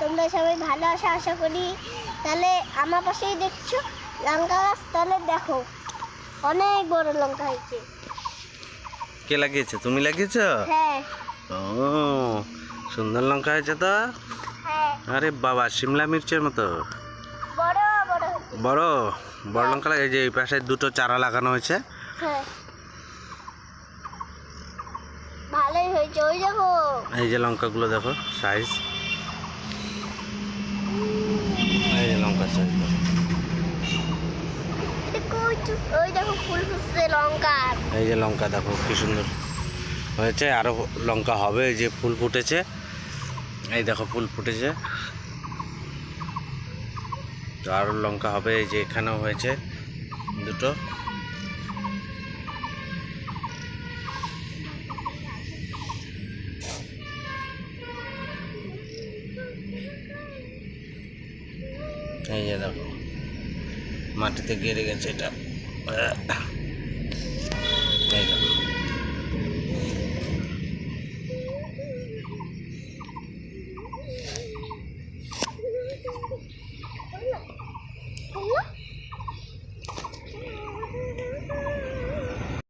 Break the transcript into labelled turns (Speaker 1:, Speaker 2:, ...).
Speaker 1: তোমরা সবাই ভালো আছো আশা করি। তাহলে আমার পাশেই দেখছো লঙ্কা গাছ, তাহলে দেখো অনেক বড় লঙ্কা হয়েছে।
Speaker 2: কে লাগিয়েছে? তুমি লাগিয়েছো?
Speaker 1: হ্যাঁ
Speaker 2: ও সুন্দর লঙ্কা হয়েছে তো।
Speaker 1: হ্যাঁ,
Speaker 2: আরে বাবা, শিমলা মির্চের মতো
Speaker 1: বড় বড় হয়েছে।
Speaker 2: বড় বড় লঙ্কা। এই যে এই পাশে দুটো চারা লাগানো হয়েছে।
Speaker 1: হ্যাঁ ভালোই হয়েছে। ওই দেখো
Speaker 2: এই যে লঙ্কাগুলো দেখো সাইজ, এই যে লঙ্কার সাইজ
Speaker 1: ওই দেখো ফুল ফুটছে লঙ্কা।
Speaker 2: এই যে লঙ্কা দেখো কি সুন্দর হয়েছে, আরো লঙ্কা হবে। এই যে ফুল ফুটেছে, এই দেখো ফুল ফুটেছে, আরো লঙ্কা হবে। এই যে এখানেও হয়েছে দুটো। এই যে দেখো মাটিতে গেড়ে গেছে এটা।